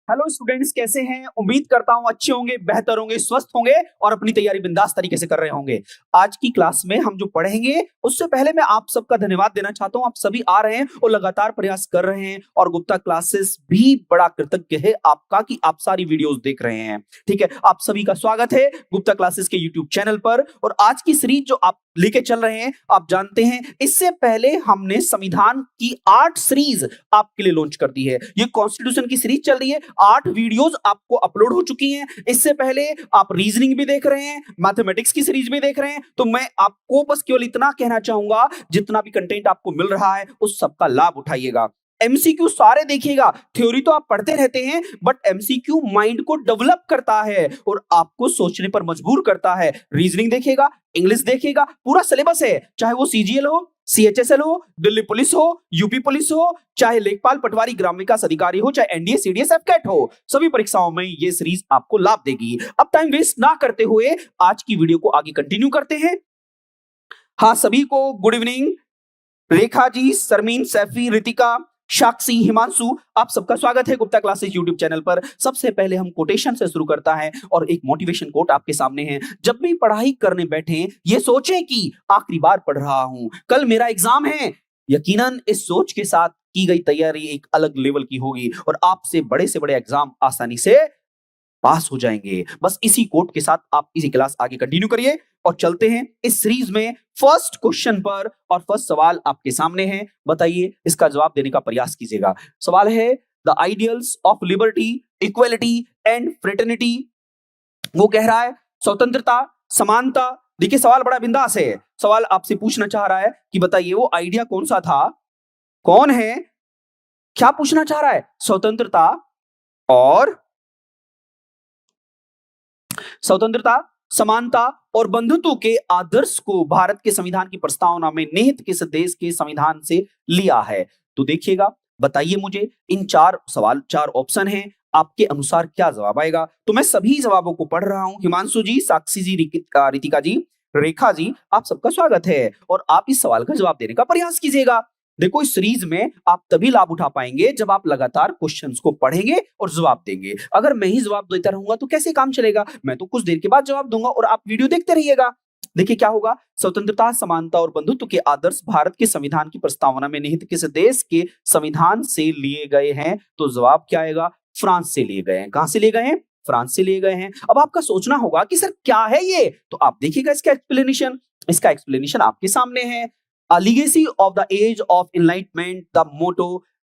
Hello students, कैसे हैं? उम्मीद करता हूं अच्छे होंगे, बेहतर होंगे, स्वस्थ होंगे और अपनी तैयारी बिंदास तरीके से कर रहे होंगे। आज की क्लास में हम जो पढ़ेंगे उससे पहले मैं आप सबका धन्यवाद देना चाहता हूं। आप सभी आ रहे हैं और लगातार प्रयास कर रहे हैं और गुप्ता क्लासेस भी बड़ा कृतज्ञ है आपका कि आप सारी वीडियोस देख रहे हैं। ठीक है, आप सभी का स्वागत है गुप्ता क्लासेस के यूट्यूब चैनल पर। और आज की सीरीज जो आप लेके चल रहे हैं, आप जानते हैं इससे पहले हमने संविधान की 8 सीरीज आपके लिए लॉन्च कर दी है। ये कॉन्स्टिट्यूशन की सीरीज चल रही है, 8 वीडियोस आपको अपलोड हो चुकी हैं। इससे पहले आप रीजनिंग भी देख रहे हैं, मैथमेटिक्स की सीरीज भी देख रहे हैं। तो मैं आपको बस केवल इतना कहना चाहूंगा, जितना भी कंटेंट आपको मिल रहा है उस सबका लाभ उठाइएगा। एमसीक्यू सारे देखिएगा। थ्योरी तो आप पढ़ते रहते हैं, बट एमसीक्यू माइंड को डेवलप करता है और आपको सोचने पर मजबूर करता है। रीजनिंग देखिएगा, इंग्लिश देखिएगा, पूरा सिलेबस है, चाहे वो सीजीएल हो, सीएचएसएल हो, दिल्ली पुलिस हो, यूपी पुलिस हो, चाहे लेखपाल पटवारी ग्राम विकास अधिकारी हो, चाहे एनडीए सीडीएस एफकेट हो, सभी परीक्षाओं में ये सीरीज आपको लाभ देगी। अब टाइम वेस्ट ना करते हुए आज की वीडियो को आगे कंटिन्यू करते हैं। हाँ, सभी को गुड इवनिंग। रेखा जी, सरमीन, सैफी, रितिका, साक्षी, हिमांशु, आप सबका स्वागत है गुप्ता क्लासेस यूट्यूब चैनल पर। सबसे पहले हम कोटेशन से शुरू करता है और एक मोटिवेशन कोट आपके सामने है। जब भी पढ़ाई करने बैठे ये सोचें कि आखिरी बार पढ़ रहा हूं, कल मेरा एग्जाम है। यकीनन इस सोच के साथ की गई तैयारी एक अलग लेवल की होगी और आपसे बड़े से बड़े एग्जाम आसानी से पास हो जाएंगे। बस इसी कोट के साथ आप इसी क्लास आगे कंटिन्यू करिए और चलते हैं इस सीरीज में फर्स्ट क्वेश्चन पर। और फर्स्ट सवाल आपके सामने है, बताइए, इसका जवाब देने का प्रयास कीजिएगा। सवाल है, the ideals of liberty, equality and fraternity. वो कह रहा है स्वतंत्रता, समानता। देखिए सवाल बड़ा बिंदास है। सवाल आपसे पूछना चाह रहा है कि बताइए वो आइडिया कौन सा था, कौन है, क्या पूछना चाह रहा है? स्वतंत्रता समानता और बंधुत्व के आदर्श को भारत के संविधान की प्रस्तावना में निहित किस देश के संविधान से लिया है? तो देखिएगा, बताइए मुझे, इन 4 ऑप्शन हैं, आपके अनुसार क्या जवाब आएगा? तो मैं सभी जवाबों को पढ़ रहा हूं। हिमांशु जी, साक्षी जी, रितिका जी, रेखा जी, आप सबका स्वागत है और आप इस सवाल का जवाब देने का प्रयास कीजिएगा। देखो, इस सीरीज में आप तभी लाभ उठा पाएंगे जब आप लगातार क्वेश्चंस को पढ़ेंगे और जवाब देंगे। अगर मैं ही जवाब देता रहूंगा तो कैसे काम चलेगा? मैं तो कुछ देर के बाद जवाब दूंगा और आप वीडियो देखते रहिएगा। देखिए क्या होगा, स्वतंत्रता, समानता और बंधुत्व के आदर्श भारत के संविधान की प्रस्तावना में निहित किस देश के संविधान से लिए गए हैं? तो जवाब क्या आएगा? फ्रांस से लिए गए हैं। कहां से लिए गए हैं? फ्रांस से लिए गए हैं। अब आपका सोचना होगा कि सर क्या है ये, तो आप देखिएगा इसका एक्सप्लेनेशन। इसका एक्सप्लेनेशन आपके सामने है। A legacy of the age of enlightenment, the motto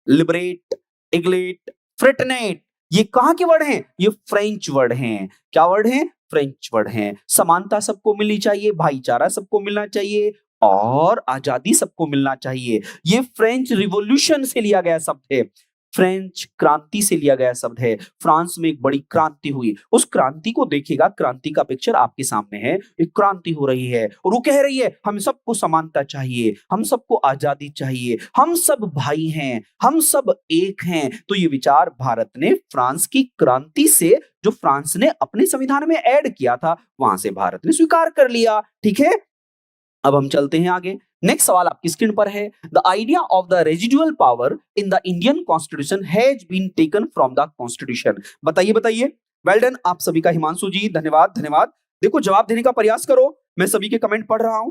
liberate, eglate, fraternate। ये कहां के वर्ड हैं? ये फ्रेंच वर्ड हैं। क्या वर्ड हैं? फ्रेंच वर्ड हैं। समानता सबको मिलनी चाहिए, भाईचारा सबको मिलना चाहिए और आजादी सबको मिलना चाहिए। ये फ्रेंच रिवॉल्यूशन से लिया गया शब्द है, फ्रेंच क्रांति से लिया गया शब्द है। फ्रांस में एक बड़ी क्रांति हुई, उस क्रांति को देखिएगा। क्रांति का पिक्चर आपके सामने है। एक क्रांति हो रही है और वो कह रही है हम सबको समानता चाहिए, हम सबको आजादी चाहिए, हम सब भाई हैं, हम सब एक हैं। तो ये विचार भारत ने फ्रांस की क्रांति से, जो फ्रांस ने अपने संविधान में ऐड किया था, वहां से भारत ने स्वीकार कर लिया। ठीक है, अब हम चलते हैं आगे। नेक्स्ट सवाल आपकी स्क्रीन पर है, the idea of the residual power in the Indian constitution has been taken from the constitution. बताइए बताइए। वेल डन, आप सभी का। हिमांशु जी, धन्यवाद धन्यवाद। देखो, जवाब देने का प्रयास करो, मैं सभी के कमेंट पढ़ रहा हूं,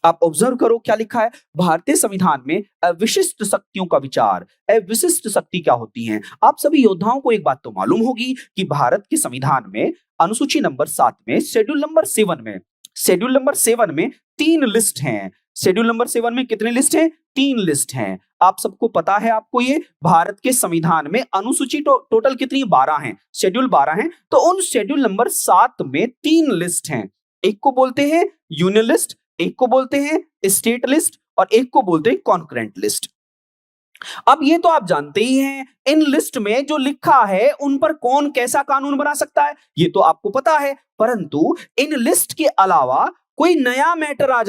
आप ऑब्जर्व करो क्या लिखा है। भारतीय संविधान में अविशिष्ट शक्तियों का विचार। अविशिष्ट शक्ति क्या होती है? आप सभी योद्धाओं को एक बात तो मालूम होगी कि भारत के संविधान में अनुसूची नंबर 7 में शेड्यूल नंबर 7 में 3 लिस्ट हैं। शेड्यूल नंबर 7 में कितने लिस्ट हैं? 3 लिस्ट हैं। आप सबको पता है, आपको ये भारत के संविधान में अनुसूची टोटल कितनी? 12 हैं। शेड्यूल 12 हैं। तो उन शेड्यूल नंबर 7 में 3 लिस्ट हैं। एक को बोलते हैं यूनियन लिस्ट, एक को बोलते हैं स्टेट लिस्ट और एक को बोलते हैं कॉन्करेंट लिस्ट। अब ये तो आप जानते ही हैं, इन लिस्ट में जो लिखा है उन पर कौन कैसा कानून बना सकता है, ये तो आपको पता है। परंतु इन लिस्ट के अलावा कोई नया मैटर आ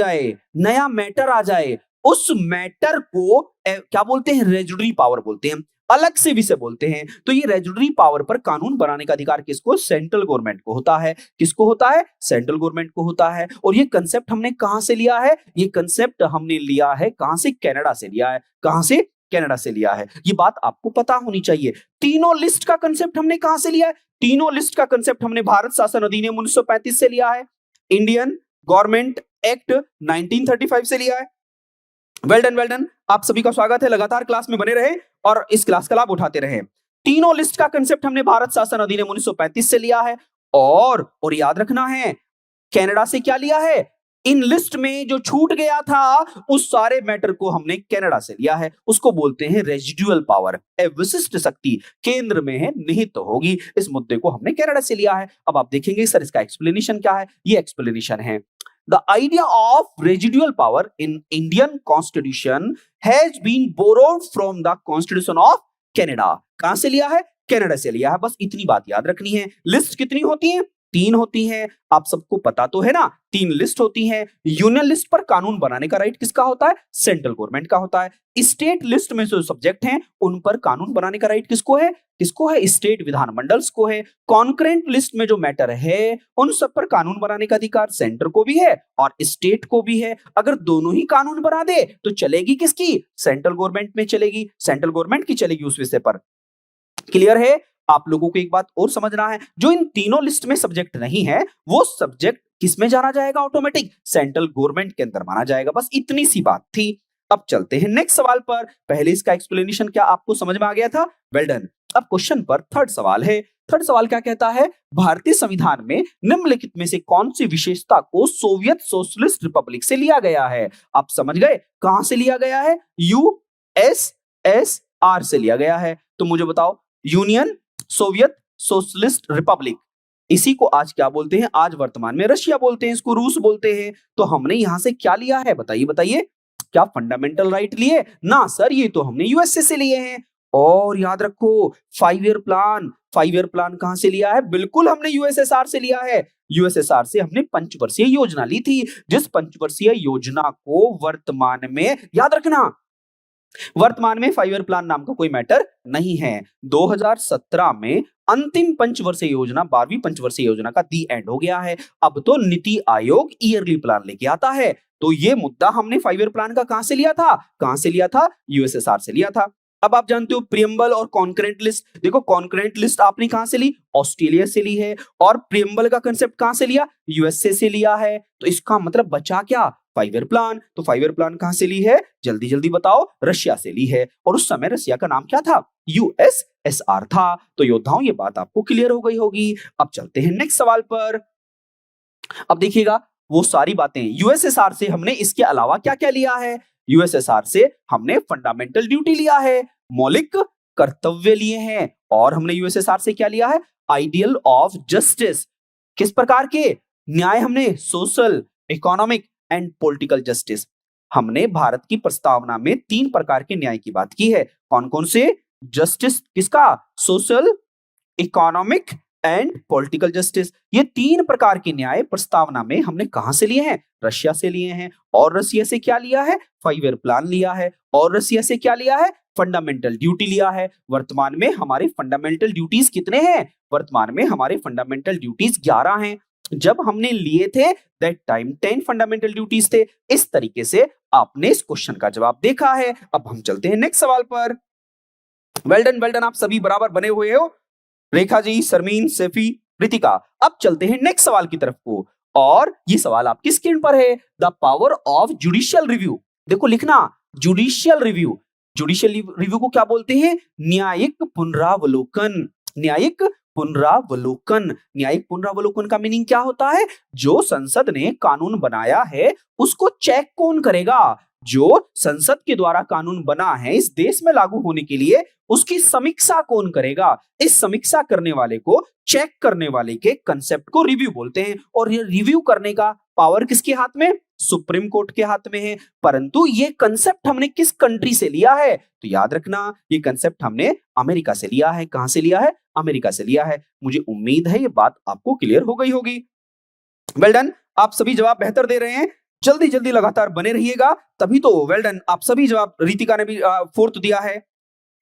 जाए, उस मैटर को क्या बोलते हैं? रेजुडरी पावर बोलते हैं, अलग से विषय बोलते हैं। तो ये रेजुडरी पावर पर कानून बनाने का अधिकार किसको? सेंट्रल गवर्नमेंट को होता है। किसको होता है? सेंट्रल गवर्नमेंट को होता है। और ये कंसेप्ट हमने कहां से लिया है? ये कंसेप्ट हमने लिया है कहां से? कनाडा से लिया है। कहां से? कनाडा से लिया है। ये बात आपको पता होनी चाहिए। तीनों लिस्ट का कंसेप्ट हमने कहां से लिया है? तीनों लिस्ट का कंसेप्ट हमने भारत शासन अधिनियम 1935 से लिया है, इंडियन गवर्नमेंट एक्ट 1935 से लिया है। Well done, well done. आप सभी का स्वागत है, लगातार क्लास में बने रहे और इस क्लास का लाभ उठाते रहे। तीनों लिस्ट का कंसेप्ट हमने भारत शासन अधिनियम 1935 से लिया है और याद रखना है कनाडा से क्या लिया है? इन लिस्ट में जो छूट गया था उस सारे मैटर को हमने कनाडा से लिया है। उसको बोलते हैं रेजिडुअल पावर, विशिष्ट शक्ति केंद्र में है निहित तो होगी। इस मुद्दे को हमने कनाडा से लिया है। अब आप देखेंगे सर इसका एक्सप्लेनेशन क्या है। ये एक्सप्लेनेशन है, the idea of residual power in Indian constitution has been borrowed from the constitution of Canada. कहां से लिया है? कनाडा से लिया है। बस इतनी बात याद रखनी है। लिस्ट कितनी होती है? 3 होती हैं। आप सबको पता तो है ना, 3 लिस्ट होती हैं। यूनियन लिस्ट पर कानून बनाने का राइट किसका होता है? सेंट्रल गवर्नमेंट का होता है। स्टेट लिस्ट में जो सब्जेक्ट हैं उन पर कानून बनाने का राइट किसको है? किसको है? स्टेट विधानमंडल्स को है। कॉन्करेंट लिस्ट में जो मैटर है उन सब पर कानून बनाने का अधिकार सेंटर को भी है और स्टेट को भी है। अगर दोनों ही कानून बना दे तो चलेगी किसकी? सेंट्रल गवर्नमेंट में चलेगी, सेंट्रल गवर्नमेंट की चलेगी उस विषय पर। क्लियर है? आप लोगों को एक बात और समझना है, जो इन तीनों लिस्ट में सब्जेक्ट नहीं है वो सब्जेक्ट किस में जाना जाएगा? ऑटोमेटिक सेंट्रल गवर्नमेंट के अंदर माना जाएगा। बस इतनी सी बात थी। अब चलते हैं नेक्स्ट सवाल पर। पहले इसका एक्सप्लेनेशन क्या आपको समझ में आ गया था? Well done. अब क्वेश्चन पर थर्ड सवाल है। थर्ड सवाल क्या कहता है? भारतीय संविधान में निम्नलिखित में से कौन सी विशेषता को सोवियत सोशलिस्ट रिपब्लिक से लिया गया है? आप समझ गए कहां से लिया गया है? यूएसएसआर से लिया गया है। तो मुझे बताओ, यूनियन सोवियत सोशलिस्ट रिपब्लिक, इसी को आज क्या बोलते हैं? आज वर्तमान में रशिया बोलते हैं, इसको रूस बोलते हैं। तो हमने यहां से क्या लिया है? बताइए बताइए। क्या फंडामेंटल राइट लिए? ना सर, ये तो हमने यूएसए से लिए हैं। और याद रखो 5 ईयर प्लान, 5 ईयर प्लान कहां से लिया है? बिल्कुल हमने यूएसएसआर से लिया है। यूएसएसआर से हमने पंचवर्षीय योजना ली थी, जिस पंचवर्षीय योजना को वर्तमान में, याद रखना, वर्तमान में 5 ईयर प्लान नाम का कोई मैटर नहीं है। 2017 में अंतिम पंचवर्षीय योजना, 12वीं पंचवर्षीय योजना का दी एंड हो गया है। अब तो नीति आयोग ईयरली प्लान लेके आता है। तो ये मुद्दा हमने 5 ईयर प्लान का कहां से लिया था? कहां से लिया था? यूएसएसआर से लिया था। अब आप जानते हो प्रियम्बल और कॉन्करेंट लिस्ट। देखो कॉन्करेंट लिस्ट आपने कहां से ली? ऑस्ट्रेलिया से ली है। और प्रियम्बल का कंसेप्ट कहां से लिया? यूएसए से लिया है। तो इसका मतलब बचा क्या? 5 ईयर प्लान। तो 5 ईयर प्लान कहां से ली है? जल्दी जल्दी बताओ। रशिया से ली है। और उस समय रशिया का नाम क्या था? यूएसएसआर था। तो योद्धाओं ये बात आपको क्लियर हो गई होगी। अब चलते हैं नेक्स्ट सवाल पर। अब देखिएगा वो सारी बातें यूएसएसआर से हमने इसके अलावा क्या क्या लिया है? यूएसएसआर से हमने फंडामेंटल ड्यूटी लिया है, मौलिक कर्तव्य लिए हैं। और हमने यूएसएसआर से क्या लिया है? Ideal of justice. किस प्रकार के न्याय? हमने social, economic and political justice. हमने भारत की प्रस्तावना में 3 प्रकार के न्याय की बात की है। कौन कौन से? जस्टिस किसका? Social, economic and political justice. ये 3 प्रकार के न्याय प्रस्तावना में हमने कहां से लिए हैं? रशिया से लिए हैं। और रशिया से क्या लिया है? 5 ईयर प्लान लिया है। और रशिया से क्या लिया है? फंडामेंटल ड्यूटी लिया है। वर्तमान में हमारे फंडामेंटल ड्यूटीज कितने हैं? वर्तमान में हमारे फंडामेंटल ड्यूटीज 11 हैं। जब हमने लिए थे दैट टाइम 10 फंडामेंटल ड्यूटीज थे। इस तरीके से आपने इस क्वेश्चन का जवाब देखा है। अब हम चलते हैं नेक्स्ट सवाल पर। Well done, well done. आप सभी बराबर बने हुए हो, रेखा जी, सरमीन, सैफी, रितिका। अब चलते हैं नेक्स्ट सवाल की तरफ को। और ये सवाल आपकी स्क्रीन पर है। The power of judicial review. देखो लिखना, जुडिशियल रिव्यू। जुडिशियल रिव्यू को क्या बोलते हैं? न्यायिक पुनरावलोकन। न्यायिक पुनरावलोकन। न्यायिक पुनरावलोकन का मीनिंग क्या होता है? जो संसद ने कानून बनाया है उसको चेक कौन करेगा? जो संसद के द्वारा कानून बना है इस देश में लागू होने के लिए, उसकी समीक्षा कौन करेगा? इस समीक्षा करने वाले को, चेक करने वाले के कंसेप्ट को रिव्यू बोलते हैं। और ये रिव्यू करने का पावर किसके हाथ में? सुप्रीम कोर्ट के हाथ में है। परंतु ये कंसेप्ट हमने किस कंट्री से लिया है? तो याद रखना, ये कंसेप्ट हमने अमेरिका से लिया है। कहां से लिया है? अमेरिका से लिया है। मुझे उम्मीद है ये बात आपको क्लियर हो गई होगी। Well done. आप सभी जवाब बेहतर दे रहे हैं। जल्दी जल्दी लगातार बने रहिएगा, तभी तो। Well done. आप सभी जवाब, रितिका ने भी 4th दिया है,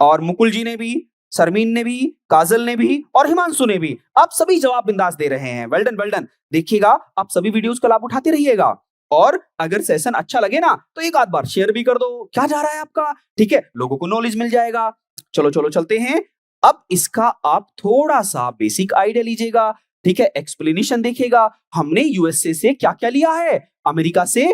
और मुकुल जी ने भी, सरमीन ने भी, काजल ने भी, और हिमांशु ने भी। आप सभी जवाब बिंदास दे रहे हैं। Well done, well done. देखिएगा, आप सभी वीडियोस का लाभ उठाते रहिएगा। और अगर सेशन अच्छा लगे ना तो एक आध बार शेयर भी कर दो, क्या जा रहा है आपका, ठीक है, लोगों को नॉलेज मिल जाएगा। चलो चलो चलते हैं। अब इसका आप थोड़ा सा बेसिक आइडिया लीजिएगा, ठीक है, एक्सप्लेनेशन देखिएगा। हमने यूएसए से क्या क्या लिया है, अमेरिका से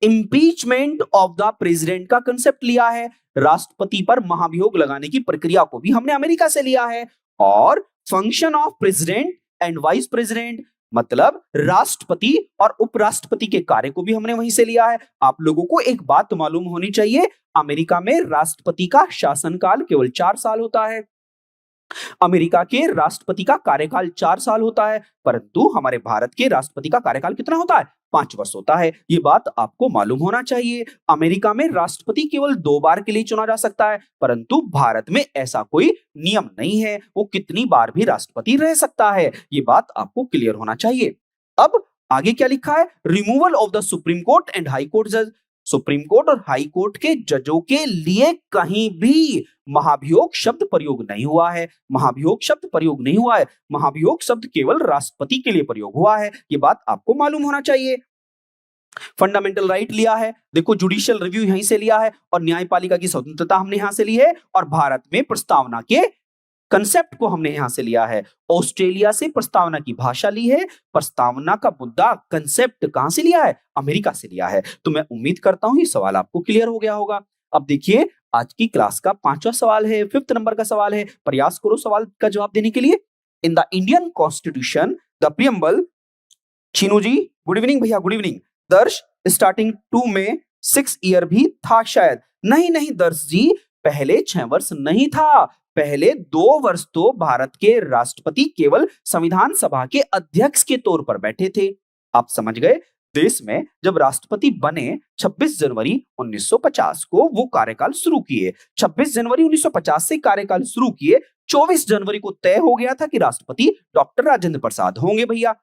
इम्पीचमेंट ऑफ द प्रेसिडेंट का कंसेप्ट लिया है, राष्ट्रपति पर महाभियोग लगाने की प्रक्रिया को भी हमने अमेरिका से लिया है, और function of president and vice president मतलब राष्ट्रपति और उपराष्ट्रपति के कार्य को भी हमने वहीं से लिया है। आप लोगों को एक बात मालूम होनी चाहिए, अमेरिका में राष्ट्रपति का शासनकाल केवल 4 साल होता है, अमेरिका के राष्ट्रपति का कार्यकाल 4 साल होता है, परंतु हमारे भारत के राष्ट्रपति का कार्यकाल कितना होता है, 5 वर्ष होता है। ये बात आपको मालूम होना चाहिए। अमेरिका में राष्ट्रपति केवल 2 बार के लिए चुना जा सकता है, परंतु भारत में ऐसा कोई नियम नहीं है, वो कितनी बार भी राष्ट्रपति रह सकता है। ये बात आपको क्लियर होना चाहिए। अब आगे क्या लिखा है, removal of the supreme court and high court जज, सुप्रीम कोर्ट और हाई कोर्ट के जजों के लिए कहीं भी महाभियोग शब्द प्रयोग नहीं हुआ है, महाभियोग शब्द प्रयोग नहीं हुआ है, महाभियोग शब्द केवल राष्ट्रपति के लिए प्रयोग हुआ है। ये बात आपको मालूम होना चाहिए। फंडामेंटल राइट लिया है, देखो जुडिशियल रिव्यू यहीं से लिया है, और न्यायपालिका की स्वतंत्रता हमने यहां से ली है, और भारत में प्रस्तावना के कंसेप्ट को हमने यहां से लिया है। ऑस्ट्रेलिया से प्रस्तावना की भाषा ली है, प्रस्तावना का मुद्दा कंसेप्ट कहां से लिया है, अमेरिका से लिया है। तो मैं उम्मीद करता हूं ये सवाल आपको क्लियर हो गया होगा। अब देखिए आज की क्लास का 5वां सवाल है, 5th नंबर का सवाल है, प्रयास करो सवाल का जवाब देने के लिए। In the Indian constitution the preamble, Chinu ji good evening भैया, गुड इवनिंग। दर्श स्टार्टिंग 2 में 6 ईयर भी था शायद, नहीं नहीं दर्श जी, पहले 6 वर्ष नहीं था, पहले 2 वर्ष तो भारत के राष्ट्रपति केवल संविधान सभा के अध्यक्ष के तौर पर बैठे थे। आप समझ गए, देश में जब राष्ट्रपति बने 26 जनवरी 1950 को वो कार्यकाल शुरू किए, 26 जनवरी 1950 से कार्यकाल शुरू किए, 24 जनवरी को तय हो गया था कि राष्ट्रपति डॉक्टर राजेंद्र प्रसाद होंगे भैया।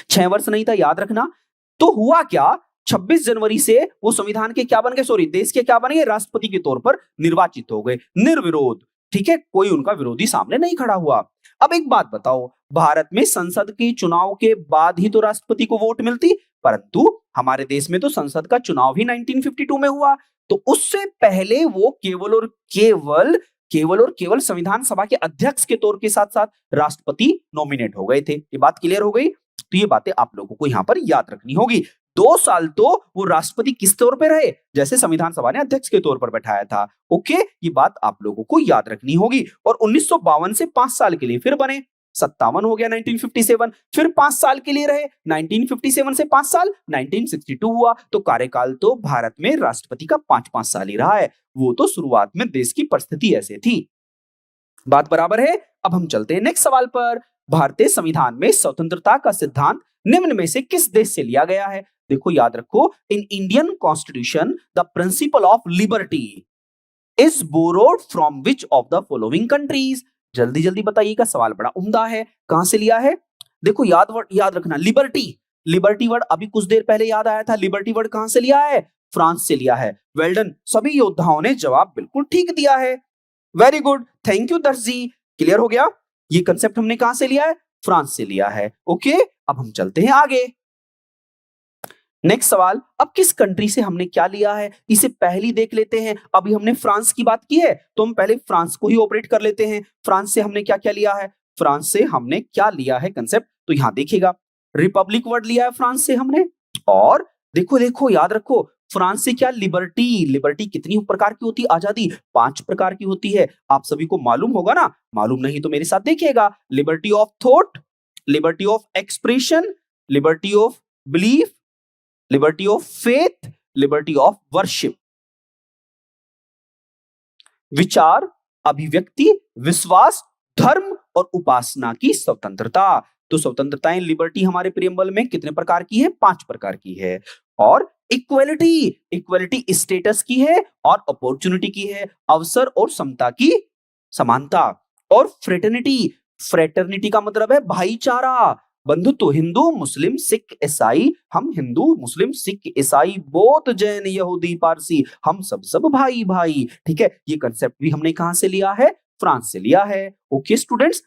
6 वर्ष नहीं था, याद रखना। तो हुआ क्या, 26 जनवरी से वो संविधान के क्या बन गए, सॉरी देश के क्या बन गए, राष्ट्रपति के तौर पर निर्वाचित हो गए निर्विरोध, ठीक है, कोई उनका विरोधी सामने नहीं खड़ा हुआ। अब एक बात बताओ, भारत में संसद के चुनाव के बाद ही तो राष्ट्रपति को वोट मिलती, परंतु हमारे देश में तो संसद का चुनाव ही 1952 में हुआ, तो उससे पहले वो केवल और केवल संविधान सभा के अध्यक्ष के तौर के साथ साथ राष्ट्रपति नॉमिनेट हो गए थे। ये बात क्लियर हो गई, तो ये बातें आप लोगों को यहां पर याद रखनी होगी। 2 साल तो वो राष्ट्रपति किस तौर पे रहे, जैसे संविधान सभा ने अध्यक्ष के तौर पर बैठाया था। ओके, ये बात आप लोगों को याद रखनी होगी। और 1952 से 5 साल के लिए फिर बने, 57 हो गया 1957, फिर 5 साल के लिए रहे, 1957 से 5 साल 1962 हुआ। तो कार्यकाल तो भारत में राष्ट्रपति का 5-5 साल ही रहा है, वो तो शुरुआत में देश की परिस्थिति ऐसे थी। बात बराबर है। अब हम चलते हैं नेक्स्ट सवाल पर। भारतीय संविधान में स्वतंत्रता का सिद्धांत निम्न में से किस देश से लिया गया है? देखो याद रखो, इन Indian constitution the principle of liberty is borrowed from which of the following countries? जल्दी जल्दी बताइएगा, सवाल बड़ा उम्दा है। कहां से लिया है? देखो याद रखना, लिबर्टी वर्ड अभी कुछ देर पहले याद आया था। लिबर्टी वर्ड कहां से लिया है? फ्रांस से लिया है। वेल डन, सभी योद्धाओं ने जवाब बिल्कुल ठीक दिया है। वेरी गुड, थैंक यू दर्श जी, क्लियर हो गया। ये कंसेप्ट हमने कहां से लिया है? फ्रांस से लिया है। ओके, अब हम चलते हैं आगे। नेक्स्ट सवाल, अब किस कंट्री से हमने क्या लिया है इसे पहले देख लेते हैं। अभी हमने फ्रांस की बात की है, तो हम पहले फ्रांस को ही ऑपरेट कर लेते हैं। फ्रांस से हमने क्या क्या लिया है? फ्रांस से हमने क्या लिया है कंसेप्ट, तो यहां देखिएगा, रिपब्लिक वर्ड लिया है फ्रांस से हमने। और देखो याद रखो, फ्रांस से क्या? लिबर्टी कितनी प्रकार की होती है? आजादी 5 प्रकार की होती है। आप सभी को मालूम होगा ना, मालूम नहीं तो मेरे साथ देखिएगा। Liberty of thought, liberty of expression, liberty of belief, liberty of faith, liberty of worship. विचार, अभिव्यक्ति, विश्वास, धर्म और उपासना की स्वतंत्रता। तो स्वतंत्रताएं लिबर्टी हमारे प्रियम्बल में कितने प्रकार की है? 5 प्रकार की है। और इक्वलिटी स्टेटस की है और अपॉर्चुनिटी की है, अवसर और समता की समानता। और फ्रेटर्निटी का मतलब है भाईचारा, बंधुत्व। हिंदू मुस्लिम सिख ईसाई, हम हिंदू मुस्लिम सिख ईसाई बौद्ध जैन यहूदी पारसी, हम सब भाई भाई। ठीक है, ये कंसेप्ट भी हमने कहां से लिया है? फ्रांस से लिया है। ओके स्टूडेंट्स,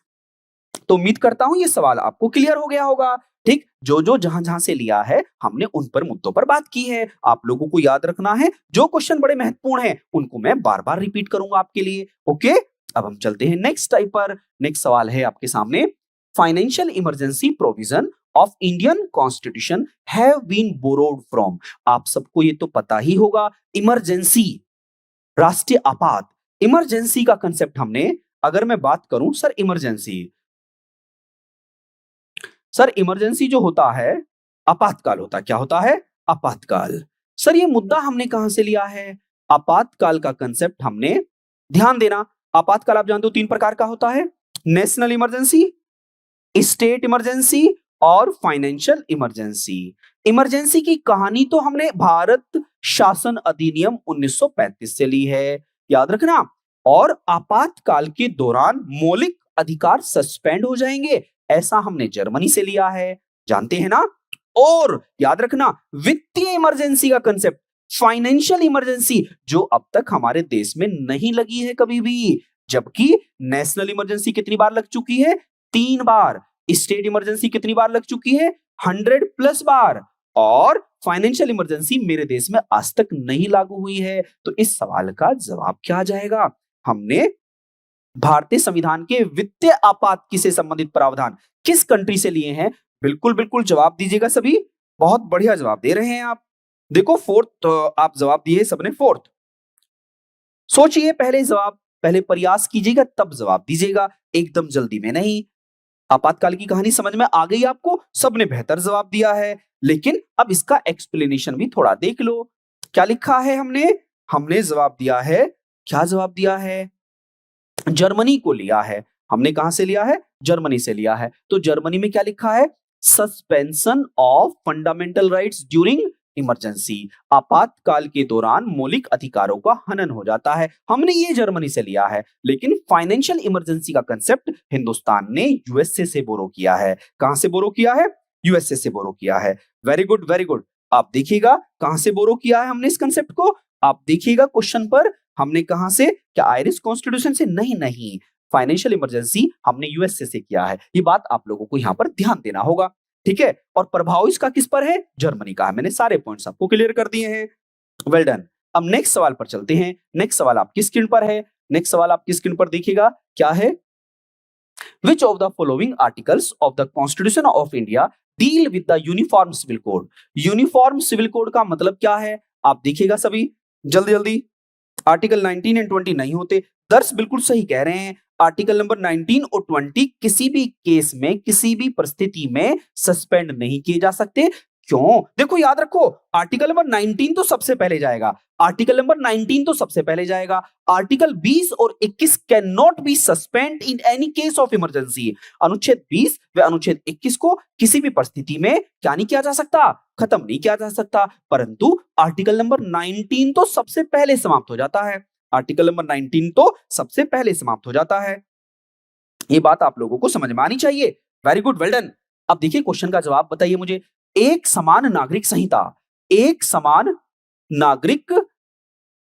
तो उम्मीद करता हूं ये सवाल आपको क्लियर हो गया होगा। ठीक, जो जो जहां जहां से लिया है हमने उन पर मुद्दों पर बात की है। आप लोगों को याद रखना है, जो क्वेश्चन बड़े महत्वपूर्ण हैं उनको मैं बार बार रिपीट करूंगा आपके लिए। ओके, अब हम चलते हैं नेक्स्ट टाइप पर। नेक्स्ट सवाल है आपके सामने, financial emergency provision of Indian constitution have been borrowed from. आप सबको ये तो पता ही होगा, इमरजेंसी, राष्ट्रीय आपात, इमरजेंसी का कंसेप्ट हमने, अगर मैं बात करूं सर इमरजेंसी, सर इमरजेंसी जो होता है आपातकाल होता है, क्या होता है? आपातकाल। सर ये मुद्दा हमने कहां से लिया है? आपातकाल का कंसेप्ट हमने, ध्यान देना, आपातकाल आप जानते हो 3 प्रकार का होता है, नेशनल इमरजेंसी, स्टेट इमरजेंसी और फाइनेंशियल इमरजेंसी। इमरजेंसी की कहानी तो हमने भारत शासन अधिनियम 1935 से ली है, याद रखना। और आपातकाल के दौरान मौलिक अधिकार सस्पेंड हो जाएंगे, ऐसा हमने जर्मनी से लिया है, जानते हैं ना। और याद रखना, वित्तीय इमरजेंसी का कंसेप्ट, फाइनेंशियल इमरजेंसी, जो अब तक हमारे देश में नहीं लगी है कभी भी, जबकि नेशनल इमरजेंसी कितनी बार लग चुकी है? 3 बार। स्टेट इमरजेंसी कितनी बार लग चुकी है? 100+ बार। और फाइनेंशियल इमरजेंसी मेरे देश में आज तक नहीं लागू हुई है। तो इस सवाल का जवाब क्या आ जाएगा? हमने भारतीय संविधान के वित्तीय आपात से संबंधित प्रावधान किस कंट्री से लिए हैं? बिल्कुल बिल्कुल जवाब दीजिएगा सभी, बहुत बढ़िया जवाब दे रहे हैं आप। देखो फोर्थ आप जवाब दिए सबने, फोर्थ। सोचिए पहले जवाब, पहले प्रयास कीजिएगा तब जवाब दीजिएगा, एकदम जल्दी में नहीं। आपातकाल की कहानी समझ में आ गई आपको, सबने बेहतर जवाब दिया है, लेकिन अब इसका एक्सप्लेनेशन भी थोड़ा देख लो। क्या लिखा है हमने? हमने जवाब दिया है, क्या जवाब दिया है? जर्मनी को लिया है। हमने कहां से लिया है? जर्मनी से लिया है। तो जर्मनी में क्या लिखा है? Suspension of fundamental rights during emergency, आपातकाल के दौरान मौलिक अधिकारों का हनन हो जाता है। हमने ये जर्मनी से लिया है, लेकिन फाइनेंशियल इमरजेंसी का कंसेप्ट हिंदुस्तान ने यूएसए से बोरो किया है। कहां से बोरो किया है? यूएसए से बोरो किया है। Very good very good. आप देखिएगा कहां से बोरो किया है हमने इस कंसेप्ट को, आप देखिएगा क्वेश्चन पर, हमने कहां से, क्या आयरिश कॉन्स्टिट्यूशन से? नहीं नहीं, फाइनेंशियल इमरजेंसी हमने यूएसए से किया है। ये बात आप लोगों को यहां पर ध्यान देना होगा, ठीक है। और प्रभाव इसका किस पर है? जर्मनी का है। मैंने सारे पॉइंट्स आपको क्लियर कर दिए हैं, वेल डन। अब नेक्स्ट सवाल पर चलते हैं। नेक्स्ट सवाल आपकी स्क्रीन पर है, नेक्स्ट सवाल आपकी स्क्रीन पर देखिएगा, क्या है? Which of the following articles of the Constitution of India deal with the Uniform Civil Code? Uniform civil code का मतलब क्या है? आप देखिएगा सभी जल्दी जल्दी। आर्टिकल 19 एंड 20 नहीं होते, दर्श बिल्कुल सही कह रहे हैं। आर्टिकल नंबर 19 और 20 किसी भी केस में, किसी भी परिस्थिति में सस्पेंड नहीं किए जा सकते। क्यों? देखो याद रखो, आर्टिकल नंबर 19 तो सबसे पहले जाएगा, आर्टिकल नंबर 19 तो सबसे पहले जाएगा। आर्टिकल 20 और 21 can not be suspend in any case of emergency. अनुच्छेद 20 व अनुच्छेद 21 को किसी भी परिस्थिति में क्या नहीं किया जा सकता? खत्म नहीं किया जा सकता। परंतु आर्टिकल नंबर 19 तो सबसे पहले समाप्त हो जाता है। आर्टिकल नंबर 19 तो सबसे पहले समाप्त हो जाता है। ये बात आप लोगों को समझ में आनी चाहिए। Very good, well done. अब देखिए क्वेश्चन का जवाब बताइए मुझे। एक समान नागरिक संहिता, एक समान नागरिक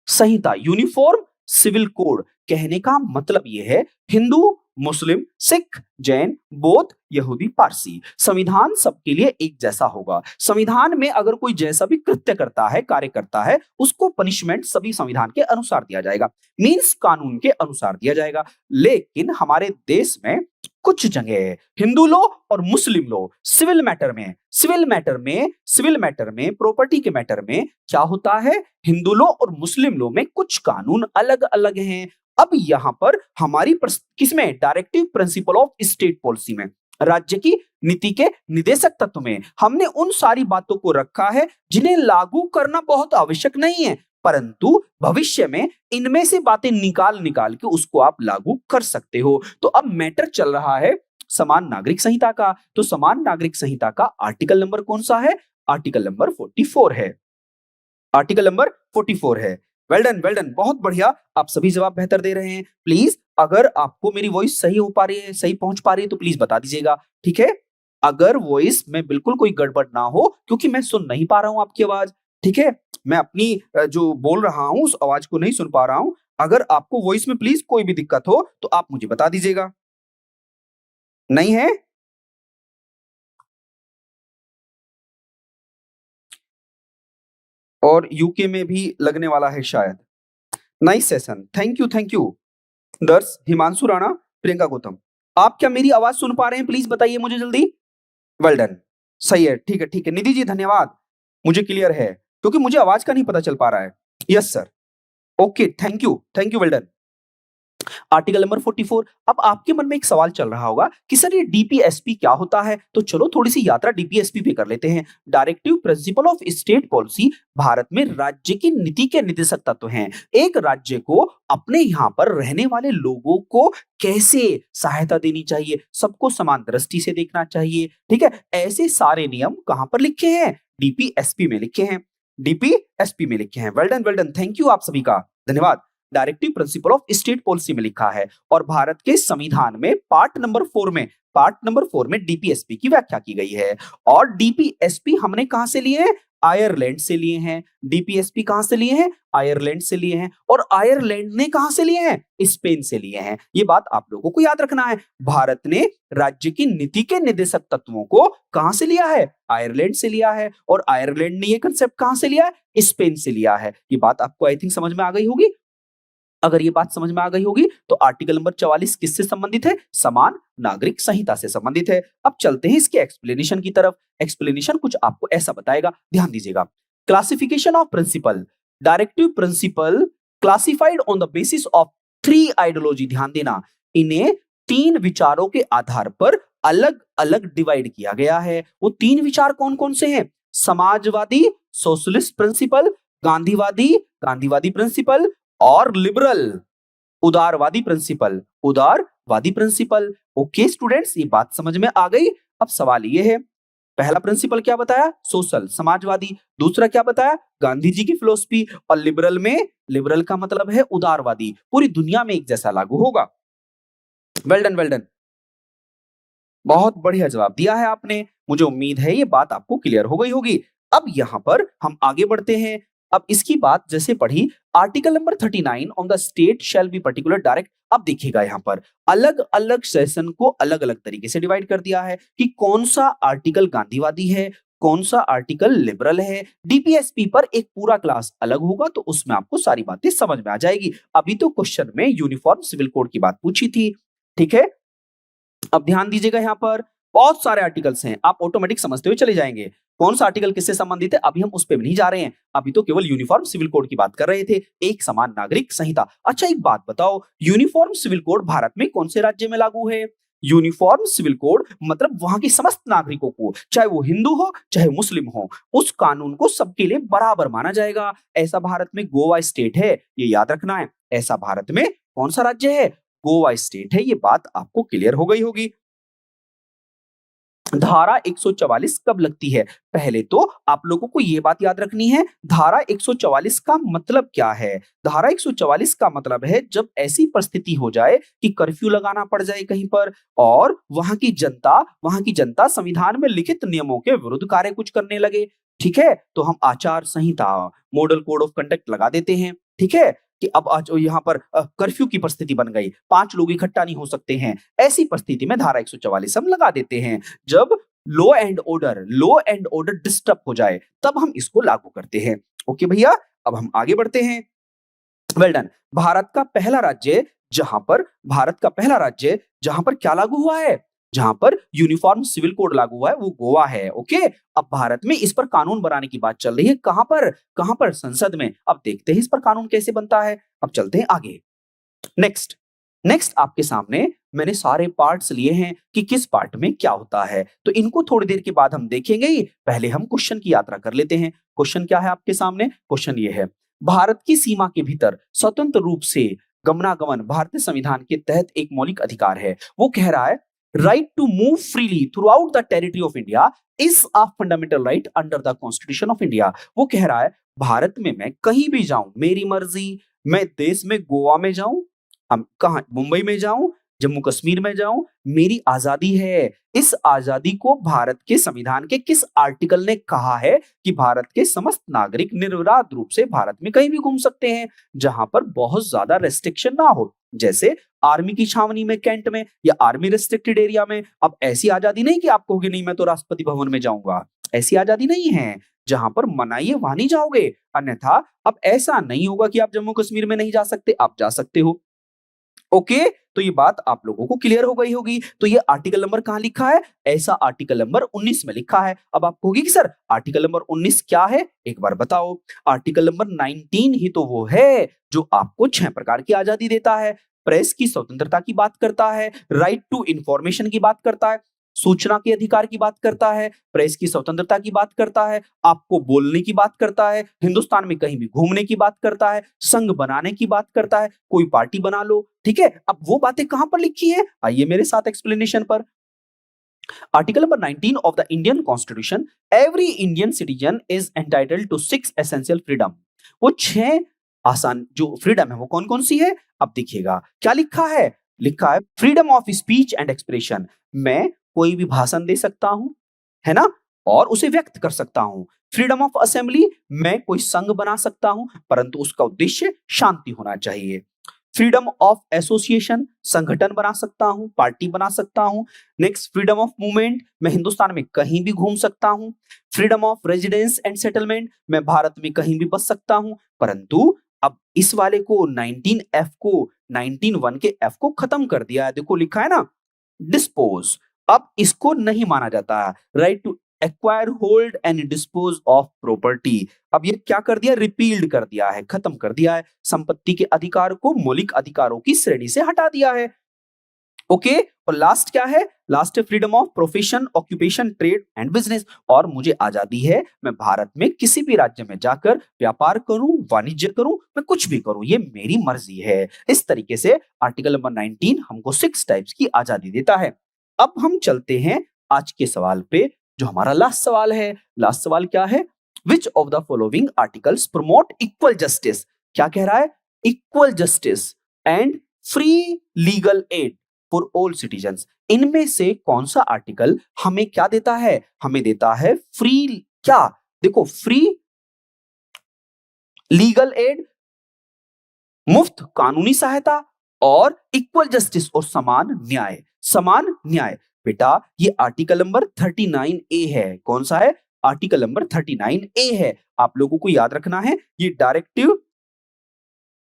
संहिता, यूनिफॉर्म सिविल कोड, कहने का मतलब यह है हिंदू, मुस्लिम, सिख, जैन, बौद्ध, यहूदी, पारसी, संविधान सबके लिए एक जैसा होगा। संविधान में अगर कोई जैसा भी कृत्य करता है, कार्य करता है, उसको पनिशमेंट सभी संविधान के अनुसार दिया जाएगा, मींस कानून के अनुसार दिया जाएगा। लेकिन हमारे देश में कुछ जगह हिंदू लॉ और मुस्लिम लॉ सिविल मैटर में, सिविल मैटर में, प्रॉपर्टी के मैटर में क्या होता है? हिंदू लॉ और मुस्लिम लॉ में कुछ कानून अलग अलग हैं। अब यहां पर हमारी किसमें? Directive principle of state policy में, राज्य की नीति के निदेशक तत्व में हमने उन सारी बातों को रखा है जिन्हें लागू करना बहुत आवश्यक नहीं है, परंतु भविष्य में इनमें से बातें निकाल निकाल के उसको आप लागू कर सकते हो। तो अब मैटर चल रहा है समान नागरिक संहिता का। तो समान नागरिक संहिता का आर्टिकल नंबर कौन सा है? आर्टिकल नंबर 44 है। आर्टिकल नंबर 44 है। वेल डन, वेल डन, बहुत बढ़िया, आप सभी जवाब बेहतर दे रहे हैं। प्लीज अगर आपको मेरी वॉइस सही हो पा रही है, सही पहुंच पा रही है, तो प्लीज बता दीजिएगा, ठीक है। अगर वॉइस में बिल्कुल कोई गड़बड़ ना हो, क्योंकि मैं सुन नहीं पा रहा हूं आपकी आवाज, ठीक है, मैं अपनी जो बोल रहा हूं उस आवाज को नहीं सुन पा रहा हूं। अगर आपको वॉइस में प्लीज कोई भी दिक्कत हो तो आप मुझे बता दीजिएगा। नहीं है? और यूके में भी लगने वाला है शायद। नाइस सेशन, थैंक यू दर्श, हिमांशु राणा, प्रियंका गौतम। आप क्या मेरी आवाज सुन पा रहे हैं? प्लीज बताइए मुझे जल्दी। वेल डन, सही है, ठीक है। निधि जी धन्यवाद, मुझे क्लियर है क्योंकि मुझे आवाज का नहीं पता चल पा रहा है। Yes sir, okay, thank you, well done. Article number 44। अब आपके मन में एक सवाल चल रहा होगा कि सर ये डीपीएसपी क्या होता है, तो चलो थोड़ी सी यात्रा डीपीएसपी पे कर लेते हैं। Directive principle of state policy Bharat में राज्य की नीति के निर्देशक तत्व हैं। एक राज्य को अपने यहाँ पर रहने वाले लोगों को कैसे सहायता देनी चाहिए, सबको समान दृष्टि से देखना चाहिए, ठीक है, ऐसे सारे नियम कहां पर लिखे हैं? डीपीएसपी में लिखे हैं, डीपीएसपी में लिखे हैं। वेल डन, थैंक यू आप सभी का, धन्यवाद। Directive principle of state policy में लिखा है और भारत के संविधान में पार्ट नंबर 4 में डीपीएसपी की व्याख्या की गई है। और डीपीएसपी हमने कहां से लिए हैं? आयरलैंड से लिए हैं। डीपीएसपी कहां से लिए हैं? आयरलैंड से लिए हैं। और आयरलैंड ने कहां से लिए हैं? स्पेन से लिए हैं। ये बात आप लोगों को याद रखना है। भारत ने राज्य की नीति के निर्देशक तत्वों को कहां से लिया है? आयरलैंड से लिया है। और आयरलैंड ने ये कंसेप्ट कहां से लिया है? स्पेन से लिया है। ये बात आपको आई थिंक समझ में आ गई होगी। अगर ये बात समझ में आ गई होगी तो आर्टिकल नंबर 44 किससे संबंधित है? समान नागरिक संहिता से संबंधित है। अब चलते हैं इसके एक्सप्लेनेशन की तरफ। एक्सप्लेनेशन कुछ आपको ऐसा बताएगा, ध्यान दीजिएगा। Classification of principle, directive principle classified on the basis of 3 ideology. ध्यान देना, इन्हें 3 विचारों के आधार पर अलग अलग डिवाइड किया गया है। वो 3 विचार कौन कौन से हैं? समाजवादी, सोशलिस्ट प्रिंसिपल, गांधीवादी, गांधीवादी प्रिंसिपल, और लिबरल, उदारवादी प्रिंसिपल। ओके स्टूडेंट्स, ये बात समझ में आ गई। अब सवाल ये है, पहला प्रिंसिपल क्या बताया? सोशल, समाजवादी। दूसरा क्या बताया? गांधी जी की फिलोसफी। और लिबरल में, लिबरल का मतलब है उदारवादी, पूरी दुनिया में एक जैसा लागू होगा। वेल डन, बहुत बढ़िया जवाब दिया है आपने। मुझे उम्मीद है ये बात आपको क्लियर हो गई होगी। अब यहां पर हम आगे बढ़ते हैं। अब इसकी बात जैसे पढ़ी, article number 39 on the state shall be particular direct. अब देखिएगा यहां पर अलग अलग सेशन को अलग अलग तरीके से डिवाइड कर दिया है कि कौन सा आर्टिकल गांधीवादी है, कौन सा आर्टिकल लिबरल है। डीपीएसपी पर एक पूरा क्लास अलग होगा तो उसमें आपको सारी बातें समझ में आ जाएगी। अभी तो क्वेश्चन में यूनिफॉर्म सिविल कोड की बात पूछी थी, ठीक है। अब ध्यान दीजिएगा, यहाँ पर बहुत सारे आर्टिकल्स हैं, आप ऑटोमेटिक समझते हुए चले जाएंगे कौन सा आर्टिकल किससे संबंधित है। अभी हम उस पे भी नहीं जा रहे हैं, अभी तो केवल यूनिफॉर्म सिविल कोड की बात कर रहे थे, एक समान नागरिक संहिता। अच्छा एक बात बताओ, यूनिफॉर्म सिविल कोड भारत में कौन से राज्य में लागू है? यूनिफॉर्म सिविल कोड मतलब वहां के समस्त नागरिकों को, चाहे वो हिंदू हो चाहे मुस्लिम हो, उस कानून को सबके लिए बराबर माना जाएगा। ऐसा भारत में गोवा स्टेट है, ये याद रखना है। ऐसा भारत में कौन सा राज्य है? गोवा स्टेट है। ये बात आपको क्लियर हो गई होगी। धारा 144 कब लगती है? पहले तो आप लोगों को यह बात याद रखनी है, धारा 144 का मतलब क्या है? धारा 144 का मतलब है जब ऐसी परिस्थिति हो जाए कि कर्फ्यू लगाना पड़ जाए कहीं पर और वहां की जनता संविधान में लिखित नियमों के विरुद्ध कार्य कुछ करने लगे, ठीक है, तो हम आचार संहिता, मॉडल कोड ऑफ कंडक्ट लगा देते हैं, ठीक है, कि अब आज यहाँ पर कर्फ्यू की परिस्थिति बन गई, 5 लोग इकट्ठा नहीं हो सकते हैं, ऐसी परिस्थिति में धारा 144 हम लगा देते हैं। जब लॉ एंड ऑर्डर डिस्टर्ब हो जाए तब हम इसको लागू करते हैं। ओके भैया, अब हम आगे बढ़ते हैं। Well done. भारत का पहला राज्य जहां पर क्या लागू हुआ है, जहां पर यूनिफॉर्म सिविल कोड लागू हुआ है, वो गोवा है। ओके, अब भारत में इस पर कानून बनाने की बात चल रही है, कहां पर? संसद में। अब देखते हैं इस पर कानून कैसे बनता है। अब चलते हैं आगे। नेक्स्ट आपके सामने मैंने सारे पार्ट्स लिए हैं कि किस पार्ट में क्या होता है, तो इनको थोड़ी देर के बाद हम देखेंगे ही। पहले हम क्वेश्चन की यात्रा कर लेते हैं। क्वेश्चन क्या है आपके सामने? क्वेश्चन ये है, भारत की सीमा के भीतर स्वतंत्र रूप से गमनागमन भारतीय संविधान के तहत एक मौलिक अधिकार है। वो कह रहा है, right to move freely throughout the territory of India is a fundamental right under the constitution of India. वो कह रहा है, भारत में मैं कहीं भी जाऊं, मेरी मर्जी, मैं देश में गोवा में जाऊं, कहा मुंबई में जाऊं, जम्मू कश्मीर में जाऊं, मेरी आजादी है। इस आजादी को भारत के संविधान के किस आर्टिकल ने कहा है कि भारत के समस्त नागरिक निर्विवाद रूप से भारत में कहीं भी घूम सकते हैं, जहां पर बहुत ज्यादा रेस्ट्रिक्शन ना हो, जैसे आर्मी की छावनी में, कैंट में, या आर्मी रेस्ट्रिक्टेड एरिया में। अब ऐसी आजादी नहीं कि आप कहोगे नहीं मैं तो राष्ट्रपति भवन में जाऊंगा, ऐसी आजादी नहीं है। जहां पर मनाइए वहां नहीं जाओगे, अन्यथा अब ऐसा नहीं होगा कि आप जम्मू कश्मीर में नहीं जा सकते, आप जा सकते हो। ओके, तो ये बात आप लोगों को क्लियर हो गई होगी। तो ये आर्टिकल नंबर कहां लिखा है? ऐसा आर्टिकल नंबर 19 में लिखा है। अब आप कहोगे कि सर आर्टिकल नंबर 19 क्या है, एक बार बताओ। आर्टिकल नंबर 19 ही तो वो है जो आपको 6 प्रकार की आजादी देता है। प्रेस की स्वतंत्रता की बात करता है, राइट टू इंफॉर्मेशन की बात करता है, सूचना के अधिकार की बात करता है, प्रेस की स्वतंत्रता की बात करता है, आपको बोलने की बात करता है, हिंदुस्तान में कहीं भी घूमने की बात करता है, संघ बनाने की बात करता है, कोई पार्टी बना लो, ठीक है। अब वो बातें कहां पर लिखी है, आइए मेरे साथ एक्सप्लेनेशन पर। Article number 19 of the Indian constitution, every Indian citizen is entitled to 6 essential freedom. वो 6 आसान जो फ्रीडम है वो कौन कौन सी है, अब देखिएगा क्या लिखा है। लिखा है freedom of speech and expression, मैं कोई भी भाषण दे सकता हूं, है ना, और उसे व्यक्त कर सकता हूं। फ्रीडम ऑफ असेंबली, मैं कोई संघ बना सकता हूं, परंतु उसका उद्देश्य शांति होना चाहिए। फ्रीडम ऑफ एसोसिएशन, संगठन बना सकता हूं, पार्टी बना सकता हूं। नेक्स्ट फ्रीडम ऑफ मूवमेंट, मैं हिंदुस्तान में कहीं भी घूम सकता हूं। Freedom of residence and settlement, मैं भारत में कहीं भी बस सकता हूं। परंतु अब इस वाले को 19F को 19(1) के F को खत्म कर दिया है, देखो लिखा है ना डिस्पोज। अब इसको नहीं माना जाता, right to acquire, hold and dispose of property. अब ये क्या कर दिया, रिपील्ड कर दिया है, खत्म कर दिया है, संपत्ति के अधिकार को मौलिक अधिकारों की श्रेणी से हटा दिया है। ओके, और लास्ट क्या है, लास्ट है freedom of profession, occupation, trade and business. और मुझे आजादी है, मैं भारत में किसी भी राज्य में जाकर व्यापार करूं, वाणिज्य करूं, मैं कुछ भी करूं, ये मेरी मर्जी है। इस तरीके से आर्टिकल नंबर 19 हमको 6 टाइप्स की आजादी देता है। अब हम चलते हैं आज के सवाल पे, जो हमारा लास्ट सवाल है। लास्ट सवाल क्या है, which of the following articles promote equal justice. क्या कह रहा है, equal justice and free legal aid for all citizens. इनमें से कौन सा आर्टिकल हमें क्या देता है, हमें देता है फ्री, क्या देखो, फ्री लीगल एड, मुफ्त कानूनी सहायता, और इक्वल जस्टिस और समान न्याय। समान न्याय बेटा, ये आर्टिकल नंबर 39A है। कौन सा है, आर्टिकल नंबर 39A है। आप लोगों को याद रखना है, ये directive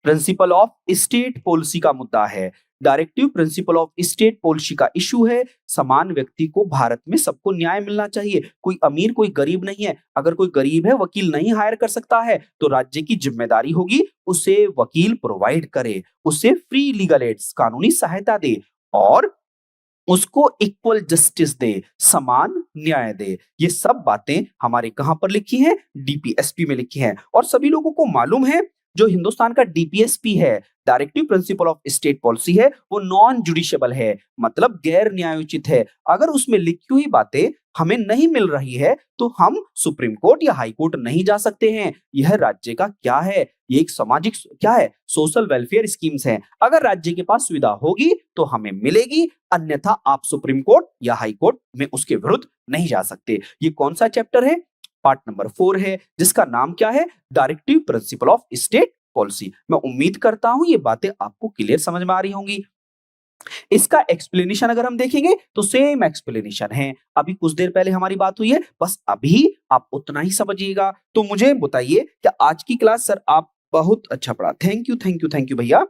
principle of state policy का मुद्दा है। Directive principle of state policy का इशू है। समान व्यक्ति को भारत में सबको न्याय मिलना चाहिए, कोई अमीर कोई गरीब नहीं है। अगर कोई गरीब है, वकील नहीं हायर कर सकता है, तो राज्य की जिम्मेदारी होगी उसे वकील प्रोवाइड करे, उसे फ्री लीगल एड्स कानूनी सहायता दे, और उसको इक्वल जस्टिस दे, समान न्याय दे। ये सब बातें हमारे कहां पर लिखी हैं, डीपीएसपी में लिखी हैं। और सभी लोगों को मालूम है, जो हिंदुस्तान का डीपीएसपी है, directive principle of state policy है, वो नॉन जुडिशियबल है, मतलब गैर न्यायोचित है। अगर उसमें लिखी हुई बातें हमें नहीं मिल रही है, तो हम सुप्रीम कोर्ट या हाई कोर्ट नहीं जा सकते हैं। यह राज्य का क्या है, ये एक सामाजिक क्या है, सोशल वेलफेयर स्कीम्स हैं। अगर राज्य के पास सुविधा होगी तो हमें मिलेगी, अन्यथा आप सुप्रीम कोर्ट या हाई कोर्ट में उसके विरुद्ध नहीं जा सकते। ये कौन सा चैप्टर है, पार्ट नंबर 4 है, जिसका नाम क्या है, directive principle of state policy. मैं उम्मीद करता हूं ये बातें आपको क्लियर समझ में आ रही होंगी। इसका एक्सप्लेनेशन अगर हम देखेंगे तो सेम एक्सप्लेनेशन है, अभी कुछ देर पहले हमारी बात हुई है, बस अभी आप उतना ही समझिएगा। तो मुझे बताइए कि आज की क्लास सर आप बहुत अच्छा पढ़ा, thank you thank you thank you भैया।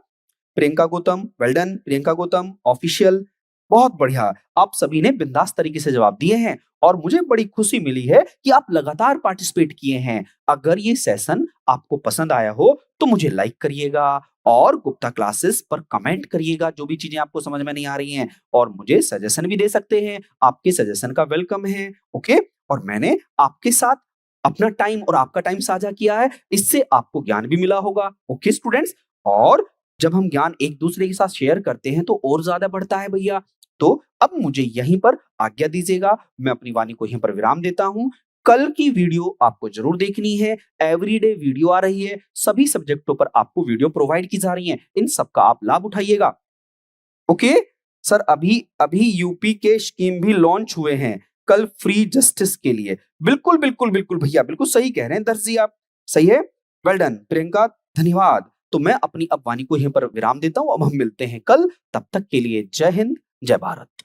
Priyanka Gautam, well done Priyanka Gautam official, बहुत बढ़िया। आप सभी ने बिंदास तरीके से जवाब दिए हैं, और मुझे बड़ी खुशी मिली है कि आप लगातार पार्टिसिपेट किए हैं। अगर ये सेशन आपको पसंद आया हो तो मुझे लाइक करिएगा, और गुप्ता क्लासेस पर कमेंट करिएगा जो भी चीजें आपको समझ में नहीं आ रही हैं, और मुझे सजेशन भी दे सकते हैं, आपके सजेशन का वेलकम है। ओके, और मैंने आपके साथ अपना टाइम और आपका टाइम साझा किया है, इससे आपको ज्ञान भी मिला होगा। ओके स्टूडेंट्स, और जब हम ज्ञान एक दूसरे के साथ शेयर करते हैं तो और ज्यादा बढ़ता है भैया। तो अब मुझे यहीं पर आज्ञा दीजिएगा, मैं अपनी वाणी को यहीं पर विराम देता हूं। कल की वीडियो आपको जरूर देखनी है, एवरीडे वीडियो आ रही है, सभी सब्जेक्टों पर आपको वीडियो प्रोवाइड की जा रही है, इन सब का आप लाभ उठाइएगा। ओके सर, अभी अभी यूपी के स्कीम भी लॉन्च हुए हैं कल फ्री जस्टिस के लिए। बिल्कुल बिल्कुल बिल्कुल भैया, बिल्कुल सही कह रहे हैं दर्जी आप, सही है, वेल डन प्रियंका, धन्यवाद। तो मैं अपनी अब वाणी को यहीं पर विराम देता हूं, अब हम मिलते हैं कल, तब तक के लिए जय हिंद जय भारत।